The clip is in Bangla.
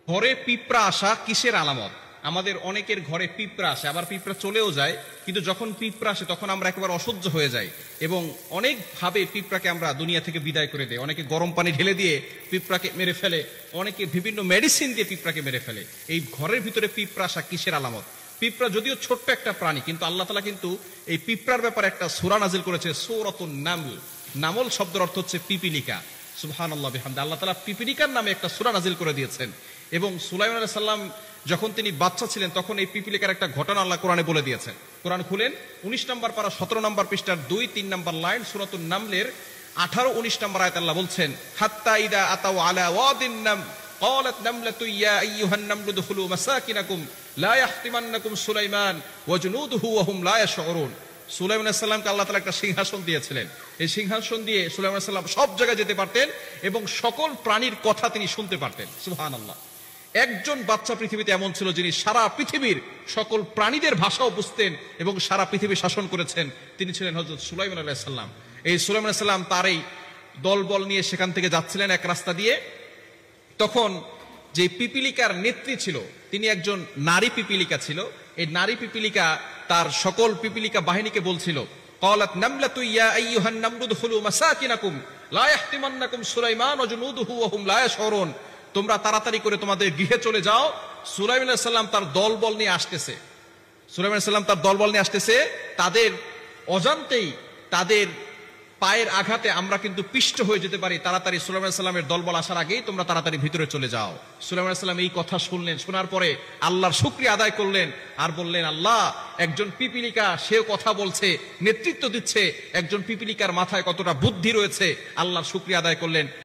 ঘরে পিঁপড়া আসা কিসের আলামত? আমাদের অনেকের ঘরে পিঁপড়া আসে, আবার পিঁপড়া চলেও যায়, কিন্তু যখন পিঁপড়া আসে তখন আমরা একেবারে অসহ্য হয়ে যাই এবং অনেকভাবে পিঁপড়াকে আমরা দুনিয়া থেকে বিদায় করে দেই। অনেকে গরম পানি ঢেলে দিয়ে পিঁপড়াকে মেরে ফেলে, অনেকে বিভিন্ন মেডিসিন দিয়ে পিঁপড়াকে মেরে ফেলে। এই ঘরের ভিতরে পিঁপড়া আসা কিসের আলামত? পিঁপড়া যদিও ছোট্ট একটা প্রাণী, কিন্তু আল্লাহ তাআলা কিন্তু এই পিঁপড়ার ব্যাপারে একটা সূরা নাজিল করেছে, সূরাতুন নামল। নামল শব্দের অর্থ হচ্ছে পিপিলিকা। সুবহানাল্লাহ বিহামদি। আল্লাহ তাআলা পিপিলিকার নামে একটা সূরা নাজিল করে দিয়েছেন। এবং সুলাইমান আলাইহিস সালাম যখন তিনি বাচ্চা ছিলেন তখন এই পিপিলিকার একটা ঘটনা আল্লাহ কোরআনে বলে দিয়েছেন। কোরআন খুলেন 19 নম্বর পারা 17 নম্বর পৃষ্ঠার 2-3 নম্বর লাইন, সূরাতুন নামলের 18-19 নম্বর আয়াতে আল্লাহ বলছেন, হাত্তা ইদা আতাউ আলা ওয়াদিন নাম ক্বালাত নামলাতু ইয়া আইয়ুহান নামলু দুখুলু মাসাকিনাকুম লা ইয়াহতিমান্নাকুম সুলাইমান ওয়া জুনুদুহু ওয়া হুম লা ইয়াশউরুন। সুলাইমান আলাইহিস সালামকে আল্লাহ তাআলা একটা সিংহাসন দিয়েছিলেন। এই সিংহাসন দিয়ে সুলাইমান আলাইহিস সালাম সব জায়গায় যেতে পারতেন এবং সকল প্রাণীর কথা তিনি শুনতে পারতেন। সুবহানাল্লাহ। একজন বাচ্চা পৃথিবীতে এমন ছিল যিনি সারা পৃথিবীর সকল প্রাণীদের ভাষাও বুঝতেন এবং সারা পৃথিবী শাসন করেছেন। তিনি ছিলেন হযরত সুলাইমান আলাইহিস সালাম। এই সুলাইমান আলাইহিস সালাম তার এই দলবল নিয়ে সেখান থেকে যাচ্ছিলেন এক রাস্তা দিয়ে। তখন যে পিপিলিকার নেত্রী ছিল তিনি একজন নারী পিপিলিকা ছিল। এই নারী পিপিলিকা তার সকল পিপিলিকা বাহিনীকে বলছিল, ক্বালাত নামলাতু ইয়া আইয়ুহান নামলু দুখুলু মাসাকিনাকুম লা ইয়াহতিমান্নাকুম সুলাইমান ওয়া জুনুদুহু ওয়া হুম লা ইয়াশউরুন। তোমরা তাড়াতাড়ি করে তোমাদের গৃহে চলে যাও। সুলাইমান আলাইহিস সালাম তার দলবল নিয়ে আসতেছে। সুলাইমান আলাইহিস সালাম তার দলবল নিয়ে আসতেছে। তাদের অজান্তেই তাদের পায়ের আঘাতে আমরা কিন্তু পিষ্ট হয়ে যেতে পারি। তাড়াতাড়ি সুলাইমান আলাইহিস সালামের দলবল আসার আগেই তোমরা তাড়াতাড়ি ভিতরে চলে যাও। সুলাইমান আলাইহিস সালাম এই কথা শুনলেন, শোনার পরে আল্লাহর শুকরিয়া আদায় করলেন আর বললেন, আল্লাহ, একজন পিপিলিকা সেও কথা বলছে, নেতৃত্ব দিচ্ছে, একজন পিপিলিকার মাথায় কতটা বুদ্ধি রয়েছে। আল্লাহর শুকরিয়া আদায় করলেন।